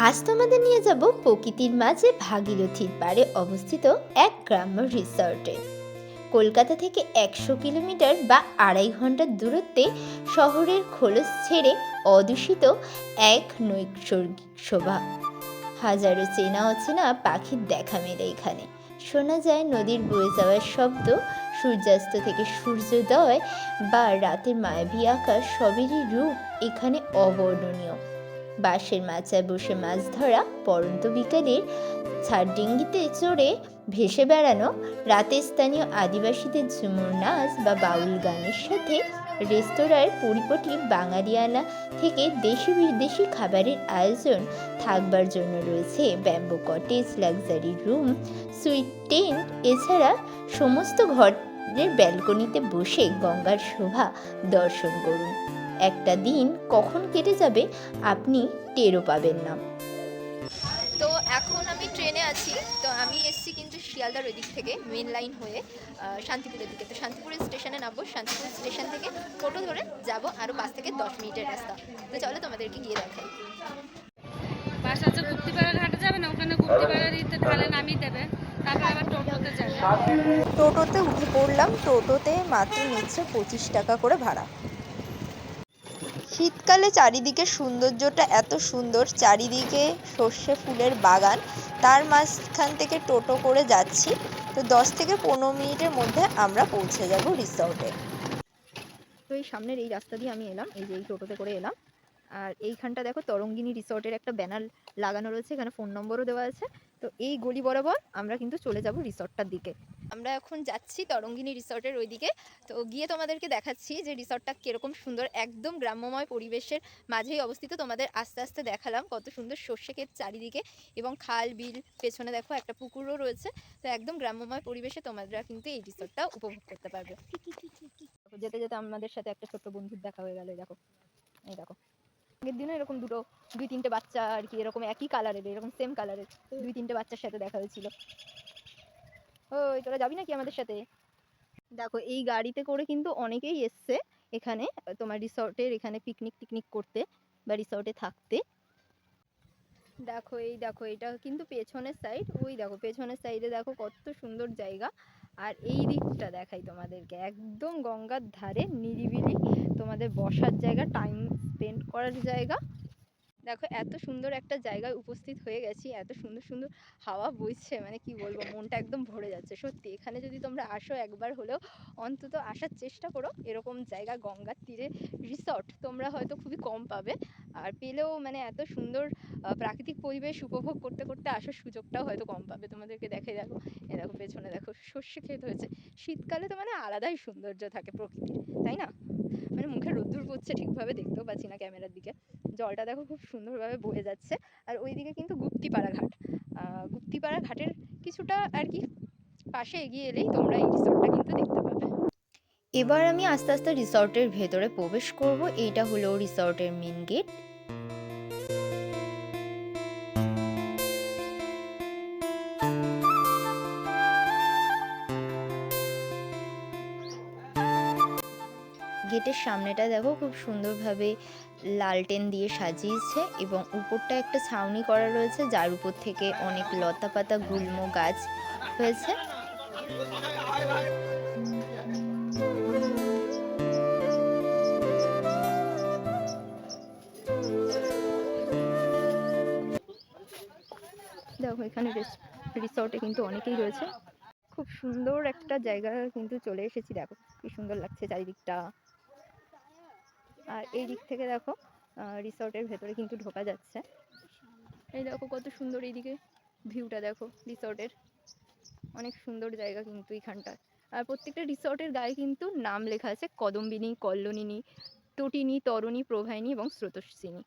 আজ তোমাদের নিয়ে যাব প্রকৃতির মাঝে ভাগীরথীর পাড়ে অবস্থিত এক গ্রাম্য রিসর্টে। কলকাতা থেকে 100 কিলোমিটার বা 2.5 ঘন্টার দূরত্বে শহরের খোলস ছেড়ে অদূষিত এক নৈসর্গিক শোভা। হাজারো চেনা অচেনা পাখির দেখা মেলে এখানে। শোনা যায় নদীর বয়ে যাওয়ার শব্দ, সূর্যাস্ত থেকে সূর্যোদয় বা রাতের মায়াবী আকাশ, সবেরই রূপ এখানে অবর্ণনীয়। বাঁশের মাচায় বসে মাছ ধরা, পড়ন্ত বিকালের ছাড়ডিঙ্গিতে চড়ে ভেসে বেড়ানো, রাতে স্থানীয় আদিবাসীদের ঝুমুর নাচ বা বাউল গানের সাথে রেস্তোরাঁর পরিপাটি বাঙালিয়ানা থেকে দেশি বিদেশি খাবারের আয়োজন। থাকবার জন্য রয়েছে bamboo cottage, luxury room, sweet tent. এছাড়া সমস্ত ঘরের ব্যালকনিতে বসে গঙ্গার শোভা দর্শন করুন। একটা দিন কখন কেটে যাবে আপনি টেরও পাবেন না। তো এখন আমি ট্রেনে আছি। তো আমি এসছি কিন্তু শিয়ালদার ওই দিক থেকে মেন লাইন হয়ে শান্তিপুরের দিকে। তো শান্তিপুরের স্টেশনে নামবো, শান্তিপুর স্টেশন থেকে টোটো ধরে যাব আরও 5 থেকে 10 মিনিটের রাস্তা। তো চলো তোমাদেরকে গিয়ে দেখাই। বাস আছে গুপ্তিপাড়া ঘাটে যাবে না, ওখানে গুপ্তিপাড়ার ঢালে নামিয়ে দেবে, তারপর আবার টোটোতে যাবে। টোটোতে উঠে পড়লাম। টোটোতে মাত্র নিচ্ছে 25 টাকা করে ভাড়া। শীতকালে চারিদিকে সৌন্দর্যটা এত সুন্দর, চারিদিকে সর্ষে ফুলের বাগান, তার মাঝখান থেকে টোটো করে যাচ্ছি। তো 10 থেকে 15 মিনিটের মধ্যে আমরা পৌঁছে যাব রিসর্টে। তো এই সামনের এই রাস্তা দিয়ে আমি এলাম, এই যে এই টোটোতে করে এলাম। আর এইখানটা দেখো তরঙ্গিনী রিসর্টের একটা ব্যানার লাগানো রয়েছে, এখানে ফোন নম্বরও দেওয়া আছে। তো এই গলি বরাবর আমরা কিন্তু চলে যাব রিসর্টটার দিকে। আমরা এখন যাচ্ছি তরঙ্গিনী রিসর্টের ওই দিকে। তো গিয়ে তোমাদেরকে দেখাচ্ছি যে রিসর্টটা কীরকম সুন্দর, একদম গ্রাম্যময় পরিবেশের মাঝেই অবস্থিত। তোমাদের আস্তে আস্তে দেখালাম কত সুন্দর সর্ষে ক্ষেত চারিদিকে, এবং খাল বিল, পেছনে দেখো একটা পুকুরও রয়েছে। তো একদম গ্রাম্যময় পরিবেশে তোমরা কিন্তু এই রিসর্টটা উপভোগ করতে পারবে। যেতে যেতে আমাদের সাথে একটা ছোট্ট বন্ধুর দেখা হয়ে গেল। দেখো, এই দেখো, আগের দিনও এরকম দুই তিনটে বাচ্চা আর কি, এরকম একই কালারের, এরকম সেম কালারের 2-3টে বাচ্চার সাথে দেখা হয়েছিল। ওই তোরা যাবি নাকি আমাদের সাথে? দেখো, এই গাড়িতে করে কিন্তু অনেকেই এসছে এখানে তোমার রিসর্টের এখানে পিকনিক করতে বা রিসর্টে থাকতে। দেখো, এই দেখো, এটা কিন্তু পেছনের সাইড। ওই দেখো পেছনের সাইডে দেখো কত সুন্দর জায়গা। আর এই দিকটা দেখাই তোমাদেরকে, একদম গঙ্গার ধারে নিরিবিলি তোমাদের বসার জায়গা, টাইম স্পেন্ড করার জায়গা। দেখো, এত সুন্দর একটা জায়গায় উপস্থিত হয়ে গেছি, এত সুন্দর সুন্দর হাওয়া বইছে, মানে কি বলবো, মনটা একদম ভরে যাচ্ছে সত্যি। এখানে যদি তোমরা আসো একবার হলেও অন্তত আসার চেষ্টা করো। এরকম জায়গা, গঙ্গার তীরে রিসর্ট তোমরা হয়তো খুবই কম পাবে, আর পেলেও মানে এত সুন্দর প্রাকৃতিক পরিবেশ উপভোগ করতে করতে আসার সুযোগটাও হয়তো কম পাবে। তোমাদেরকে দেখে দেখো, এ দেখো পেছনে দেখো সর্ষে ক্ষেত হয়েছে। শীতকালে তো মানে আলাদাই সৌন্দর্য থাকে প্রকৃতির, তাই না? মানে মুখে রোদ্দুর পড়ছে, ঠিকভাবে দেখতেও পাচ্ছি না ক্যামেরার দিকে। জলটা দেখো খুব সুন্দরভাবে বয়ে যাচ্ছে। আর ওইদিকে কিন্তু গুপ্তিপাড়া ঘাট, গুপ্তিপাড়া ঘাটের কিছুটা আর কি পাশে এগিয়ে এলেই তোমরা এই রিসর্টটা কিন্তু দেখতে পাবে। এবার আমি আস্তে আস্তে রিসর্টের ভেতরে প্রবেশ করব। এইটা হলো রিসর্টের মেন গেট। গেটের সামনেটা দেখো খুব সুন্দরভাবে লালটেন দিয়ে সাজিয়েছে, এবং উপরটা একটা ছাউনি করা রয়েছে, যার উপর থেকে অনেক লতা পাতা গুল্ম গাছ হয়েছে। দেখো, এখানে রিসর্টে কিন্তু অনেকেই রয়েছে। খুব সুন্দর একটা জায়গা কিন্তু চলে এসেছি। দেখো কি সুন্দর লাগছে চারিদিকটা। আর এই দিক থেকে দেখো রিসর্টের ভেতরে কিন্তু ঢোকা যাচ্ছে। এই দেখো কত সুন্দর এইদিকে ভিউটা, দেখো রিসর্টের অনেক সুন্দর জায়গা কিন্তু এখানটা। আর প্রত্যেকটা রিসর্টের গায়ে কিন্তু নাম লেখা আছে: কদম্বিনী, কল্লোলিনী, তটিনী, তরণী, প্রভাইনী এবং স্রোতস্বিনী।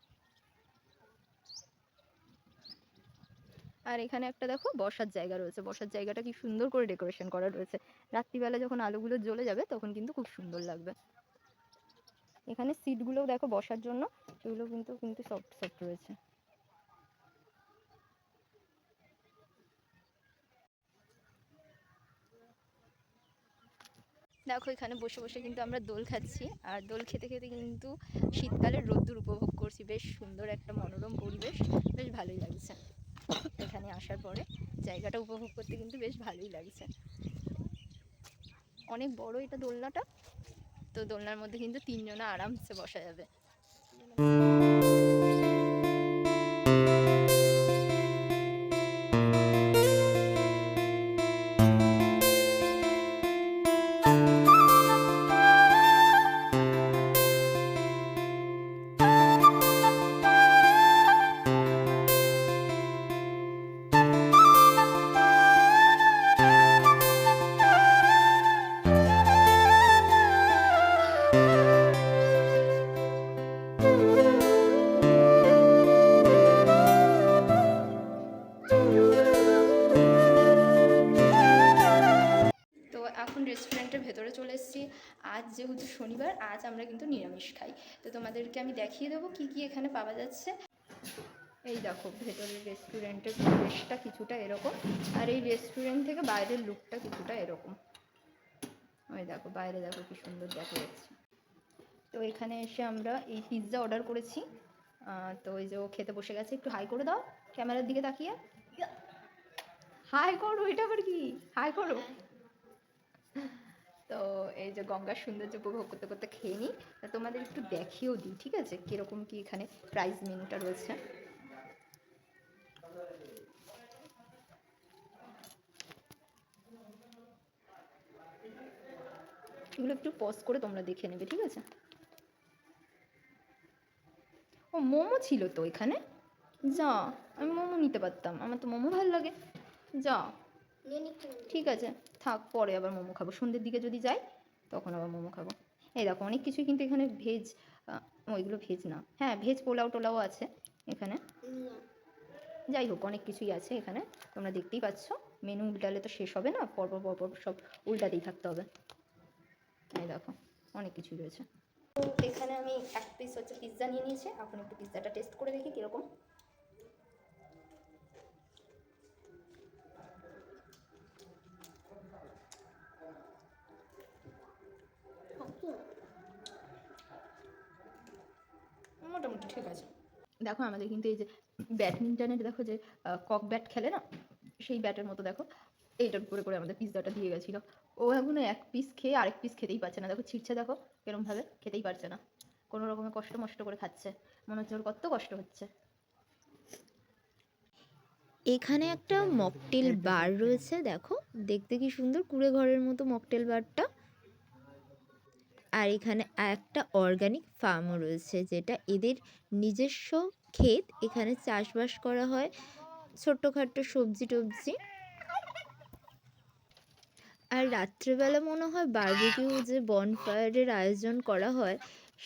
আর এখানে একটা দেখো বসার জায়গা রয়েছে, বসার জায়গাটা কি সুন্দর করে ডেকোরেশন করা রয়েছে। রাত্রিবেলা যখন আলোগুলো জ্বলে যাবে তখন কিন্তু খুব সুন্দর লাগবে। এখানে সিটগুলোও দেখো বসার জন্য, সেগুলো কিন্তু কিন্তু সফট সফট রয়েছে। দেখো, এখানে বসে বসে কিন্তু আমরা দোল খাচ্ছি, আর দোল খেতে খেতে কিন্তু শীতকালের রোদ্দুর উপভোগ করছি। বেশ সুন্দর একটা মনোরম পরিবেশ, বেশ ভালোই লাগছে এখানে আসার পরে। জায়গাটা উপভোগ করতে কিন্তু বেশ ভালোই লাগছে। অনেক বড় এটা দোলনাটা, তো দোলনার মধ্যে কিন্তু 3 জনা আরামসে বসা যাবে। তো এখন রেস্টুরেন্টের ভেতরে চলে এসেছি। আজ যেহেতু শনিবার, আজ আমরা কিন্তু নিরামিষ খাই। তো তোমাদেরকে আমি দেখিয়ে দেবো কি কি এখানে পাওয়া যাচ্ছে। এই দেখো ভেতরের রেস্টুরেন্টের পরিবেশটা কিছুটা এরকম, আর এই রেস্টুরেন্ট থেকে বাইরের লুকটা কিছুটা এরকম। ওই দেখো বাইরে দেখো কি সুন্দর দেখা যাচ্ছে। তো এখানে এসে আমরা এই পিৎজা অর্ডার করেছি। তো ওই যে ও খেতে বসে গেছে, একটু হাই করে দাও ক্যামেরার দিকে তাকিয়ে। হাই করো, এটা আবার কি হাই করো। তো এই যে গঙ্গার সৌন্দর্য উপভোগ করতে করতে খেয়ে নিই। তা তোমাদের একটু দেখিয়েও দিই, ঠিক আছে, কীরকম কি এখানে প্রাইস মেনুটা রয়েছে। এগুলো একটু পজ করে তোমরা দেখে নেবে, ঠিক আছে। ও মোমো ছিল তো এখানে, যা আমি মোমো নিতে পারতাম, আমার তো মোমো ভালো লাগে। যা ঠিক আছে থাক, পরে আবার মোমো খাবো, সন্ধ্যের দিকে যদি যাই তখন আবার মোমো খাবো। এই দেখো অনেক কিছুই কিন্তু এখানে ভেজ, ওইগুলো ভেজ না, হ্যাঁ ভেজ পোলাও টোলাও আছে এখানে। যাই হোক অনেক কিছুই আছে এখানে, তোমরা দেখতেই পাচ্ছ। মেনু উল্টালে তো শেষ হবে না, পরপর পরপর সব উল্টাতেই থাকতে হবে। এই দেখো অনেক কিছুই রয়েছে। তো এখানে আমি এক পিস হচ্ছে পিৎজা নিয়ে নিয়েছি, এখন একটু পিৎজাটা টেস্ট করে দেখি কীরকম। মোটামুটি ঠিক আছে। দেখো আমাদের কিন্তু এই যে ব্যাডমিন্টনের দেখো যে কক ব্যাট খেলে না, সেই ব্যাটের মতো দেখো এইটার উপরে করে আমাদের পিৎজাটা দিয়ে গেছিলো। ও এখনো এক পিস খেয়ে আরেক পিস খেতেই পারছে না, দেখো ছিঁড়ছে, দেখো এরমভাবে খেতেই পারছে না, কোনো রকমের কষ্ট মষ্ট করে খাচ্ছে, মনে হচ্ছে ওর কত কষ্ট হচ্ছে। এখানে একটা মকটেল বার রয়েছে, দেখো দেখতে কি সুন্দর, কুঁড়ে ঘরের মতো মকটেল বারটা। আর এখানে একটা অর্গানিক ফার্মও রয়েছে, যেটা এদের নিজস্ব ক্ষেত, এখানে চাষবাস করা হয় ছোট্টখাট্টো সবজি টবজি। আর রাত্রেবেলা মনে হয় বারবিকিউ যে বনফায়ারের আয়োজন করা হয়,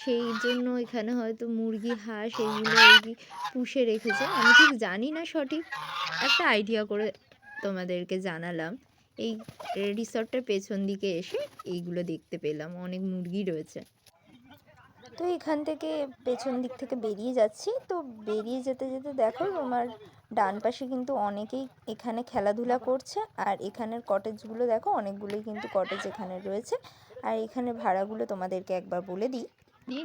সেই জন্য এখানে হয়তো মুরগি হাঁস এগুলো আর কি পুষে রেখেছে, আমি ঠিক জানি না সঠিক, একটা আইডিয়া করে তোমাদেরকে জানালাম। এই রিসর্টটার পেছন দিকে এসে এইগুলো দেখতে পেলাম, অনেক মুরগি রয়েছে। তো এখান থেকে পেছন দিক থেকে বেরিয়ে যাচ্ছি, তো বেরিয়ে যেতে যেতে দেখো তোমার ডান পাশে কিন্তু অনেকেই এখানে খেলাধুলা করছে। আর এখানের কটেজগুলো দেখো, অনেকগুলোই কিন্তু কটেজ এখানে রয়েছে। আর এখানে ভাড়াগুলো তোমাদেরকে একবার বলে দিই,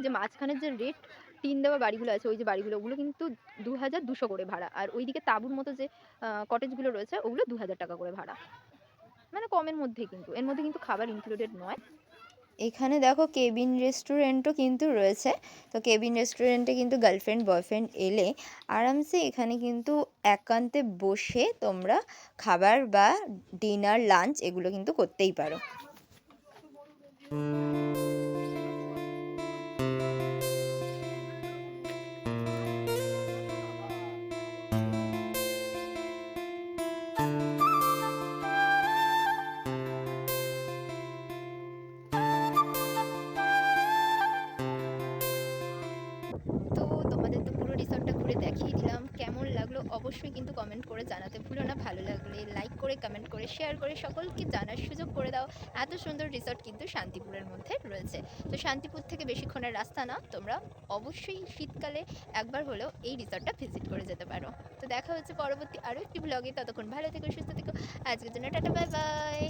যে মাঝখানের যে রেট টিন দেওয়া বাড়িগুলো আছে, ওই যে বাড়িগুলো, ওগুলো কিন্তু 2200 করে ভাড়া। আর ওইদিকে তাঁবুর মতো যে কটেজগুলো রয়েছে, ওগুলো 2000 টাকা করে ভাড়া, মানে কমের মধ্যে। কিন্তু এর মধ্যে কিন্তু খাবার ইনক্লুডেড নয়। এখানে দেখো কেবিন রেস্টুরেন্টও কিন্তু রয়েছে। তো কেবিন রেস্টুরেন্টে কিন্তু গার্লফ্রেন্ড বয়ফ্রেন্ড এলে আরামসে এখানে কিন্তু একান্তে বসে তোমরা খাবার বা ডিনার লাঞ্চ এগুলো কিন্তু করতেই পারো। তো তোমাদের তো পুরো রিসর্টটা ঘুরে দেখিয়ে দিলাম, কেমন লাগলো অবশ্যই কিন্তু কমেন্ট করে জানাতে ভুলো না। ভালো লাগলে লাইক করে, কমেন্ট করে, শেয়ার করে সকলকে জানার সুযোগ করে দাও। এত সুন্দর রিসর্ট কিন্তু শান্তিপুরের মধ্যে রয়েছে। তো শান্তিপুর থেকে বেশিক্ষণের রাস্তা না, তোমরা অবশ্যই শীতকালে একবার হলেও এই রিসর্টটা ভিজিট করে যেতে পারো। তো দেখা হচ্ছে পরবর্তী আরও একটি ব্লগে, ততক্ষণ ভালো থেকো, সুস্থ থেকো। আজকের জন্য টাটা, বাই বাই।